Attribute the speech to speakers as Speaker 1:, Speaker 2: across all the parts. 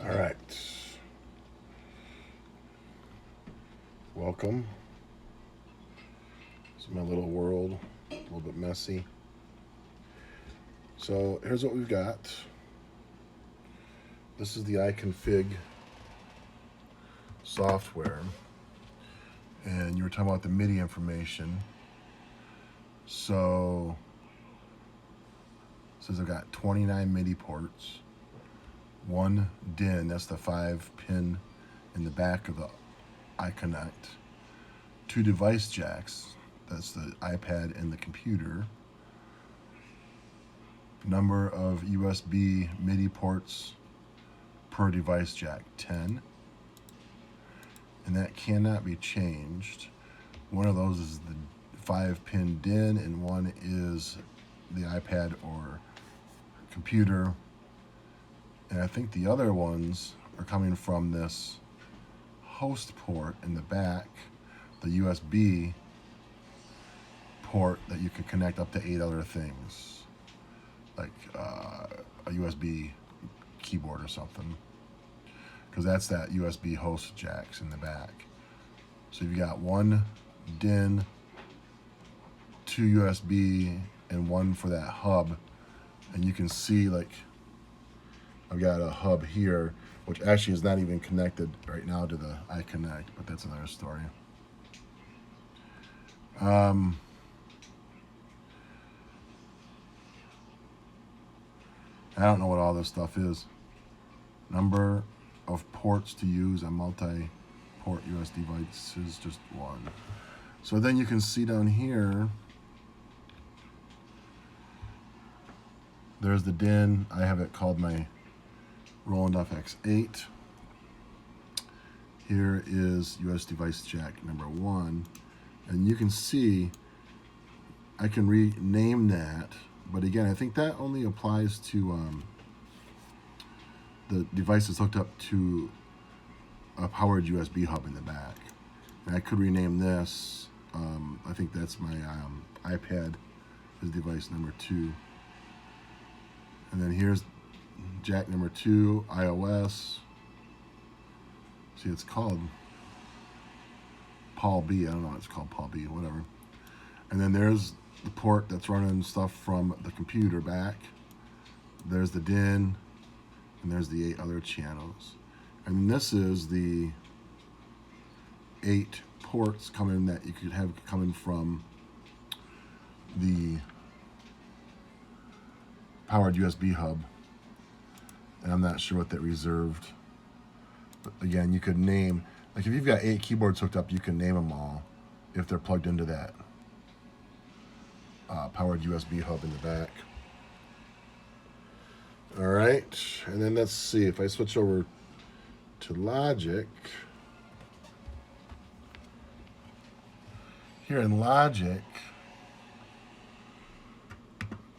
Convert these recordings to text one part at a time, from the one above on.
Speaker 1: All right. Welcome. This is my little world, a little bit messy. So here's what we've got. This is the iConfig software. And you were talking about the MIDI information. So it says I've got 29 MIDI ports, one DIN, that's the 5-pin in the back of the iConnect, 2 device jacks, that's the iPad and the computer, number of USB MIDI ports per device jack, 10, and that cannot be changed. One of those is the 5-pin DIN and one is the iPad or computer, and I think the other ones are coming from this host port in the back, the USB port that you can connect up to 8 other things, like a USB keyboard or something, because that's that USB host jacks in the back. So you've got one DIN, 2 USB, and one for that hub. And you can see, like, I've got a hub here, which actually is not even connected right now to the iConnect, but that's another story. I don't know what all this stuff is. Number of ports to use on multi-port US devices, just one. So then you can see down here, there's the DIN. I have it called my Roland FX8. Here is US device jack number 1. And you can see I can rename that. But again, I think that only applies to the device that's hooked up to a powered USB hub in the back. And I could rename this. I think that's my iPad is device number 2. And then here's jack number 2, iOS. See, it's called Paul B. I don't know what it's called, Paul B, whatever. And then there's the port that's running stuff from the computer back. There's the DIN, and there's the 8 other channels. And this is the 8 ports coming that you could have coming from the powered USB hub. And I'm not sure what that reserved. But again, you could name, like if you've got 8 keyboards hooked up, you can name them all if they're plugged into that powered USB hub in the back. All right, and then let's see if I switch over to Logic. Here in Logic,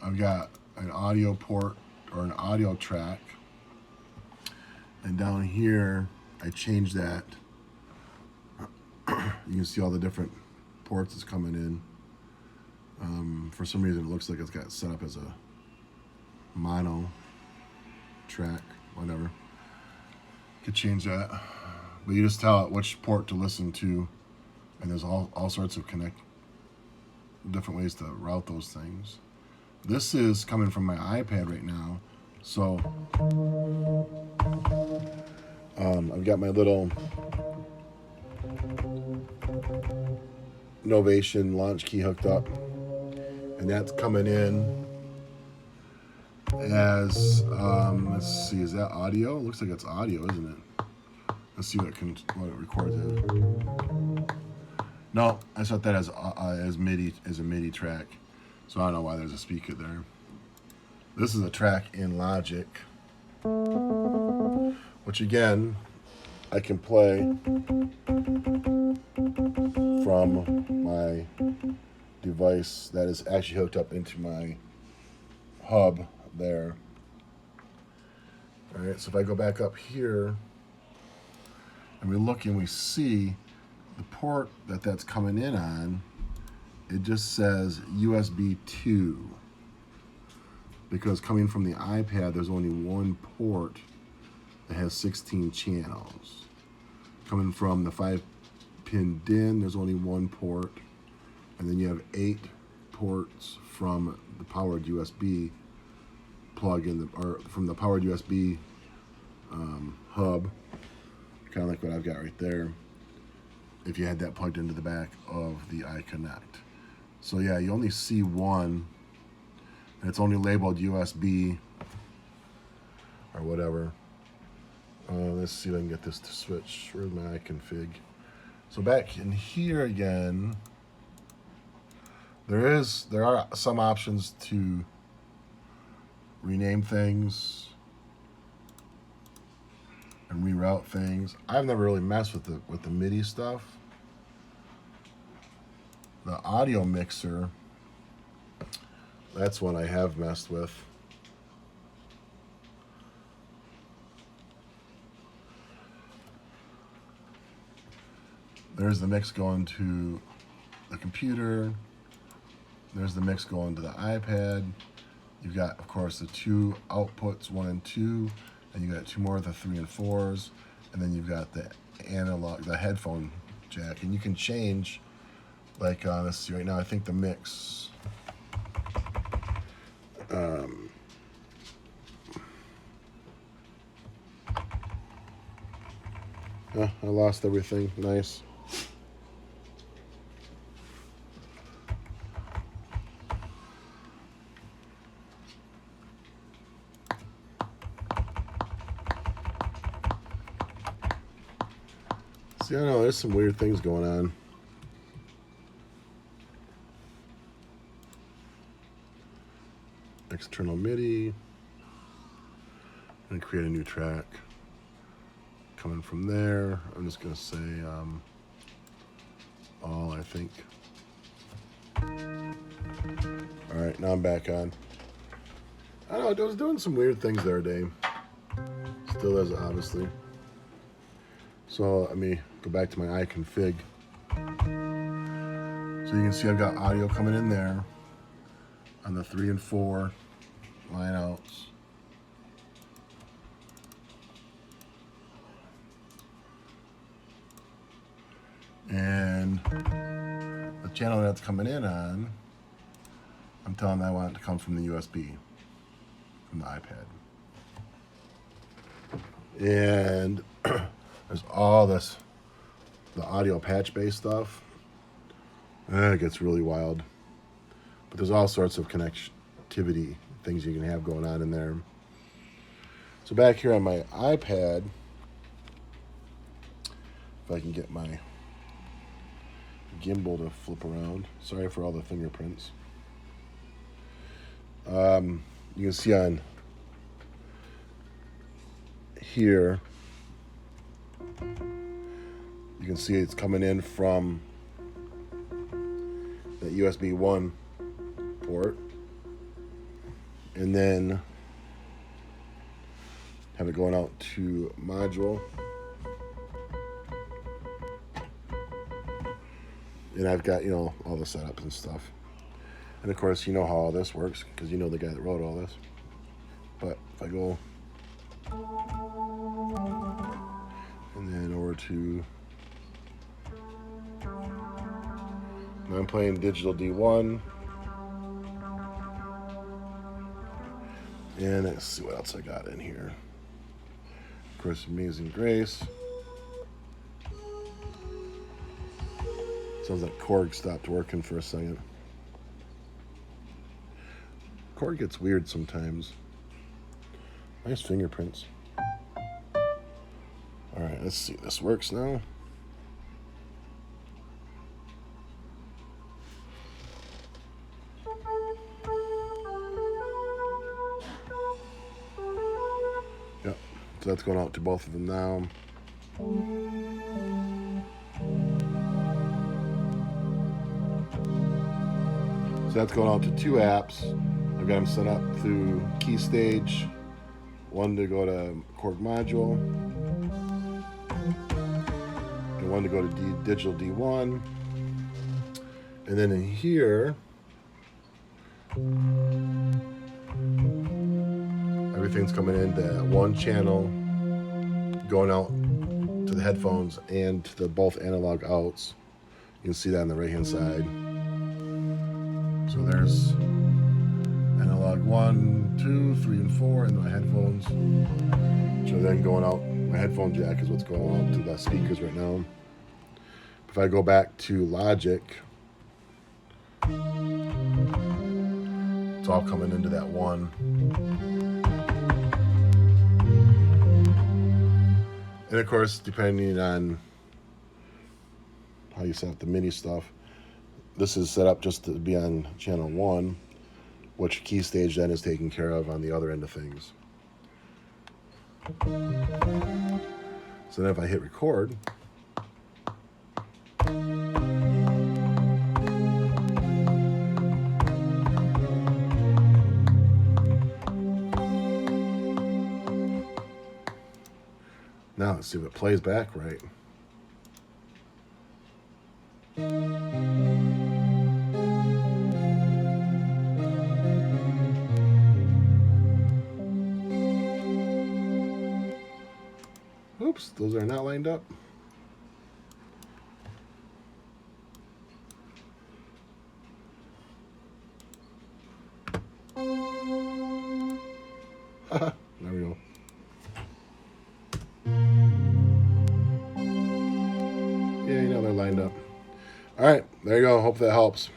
Speaker 1: I've got an audio port or an audio track, and down here I changed that. You can see all the different ports that's coming in. For some reason it looks like it's got set up as a mono track, whatever. You could change that, but you just tell it which port to listen to, and there's all sorts of different ways to route those things. This is coming from my iPad right now, so I've got my little Novation launch key hooked up, and that's coming in as let's see, is that audio? It looks like it's audio, isn't it? Let's see what it records as. No, I set that as MIDI, as a MIDI track, so I don't know why there's a speaker there. This is a track in Logic, which again I can play from my device that is actually hooked up into my hub there. All right, so if I go back up here and we look and we see the port that's coming in on, it just says USB 2, because coming from the iPad there's only one port that has 16 channels. Coming from the 5-pin DIN, there's only one port, and then you have 8 ports from the powered USB plug in, or from the powered USB hub, kind of like what I've got right there, if you had that plugged into the back of the iConnect. So yeah, you only see one, and it's only labeled USB or whatever. Let's see if I can get this to switch. Where's my iConfig? So back in here again, there are some options to rename things and reroute things. I've never really messed with the MIDI stuff. The audio mixer, that's one I have messed with. There's the mix going to the computer. There's the mix going to the iPad. You've got, of course, the 2 outputs, 1 and 2, and you got 2 more of the 3 and 4s, and then you've got the analog, the headphone jack, and you can change. Like let's see, right now I think the mix. I lost everything. Nice. See, I don't know, there's some weird things going on. External MIDI. I'm gonna create a new track. Coming from there, I'm just gonna say all, I think. All right, now I'm back on. I don't know, I was doing some weird things there, Dave. Still is, obviously. So let me go back to my iConfig. So you can see I've got audio coming in there on the 3 and 4 line outs. And the channel that's coming in on, I'm telling them I want it to come from the USB, from the iPad. And there's all this, the audio patch-based stuff. It gets really wild. But there's all sorts of connectivity things you can have going on in there. So back here on my iPad, if I can get my gimbal to flip around. Sorry for all the fingerprints. You can see on here, you can see it's coming in from that USB 1 port, and then have it going out to module. And I've got, you know, all the setups and stuff. And of course, you know how all this works because you know the guy that wrote all this. But if I go and then over to, now I'm playing Digital D1. And let's see what else I got in here. Of course, Amazing Grace. Sounds like Korg stopped working for a second. Korg gets weird sometimes. Nice fingerprints. Alright, let's see if this works now. Yep, so that's going out to both of them now. So that's going out to 2 apps. I've got them set up through KeyStage. One to go to Korg module, and one to go to Digital D1. And then in here, everything's coming into 1 channel going out to the headphones and to the both analog outs. You can see that on the right hand side. So there's analog 1, 2, 3, and 4 in my headphones. So then going out, my headphone jack is what's going out to the speakers right now. If I go back to Logic, it's all coming into that one. And of course, depending on how you set up the MIDI stuff, this is set up just to be on channel 1, which KeyStage then is taking care of on the other end of things. So then if I hit record, now let's see if it plays back right. Oops, those are not lined up. There we go. Yeah, you know they're lined up. All right, there you go. Hope that helps.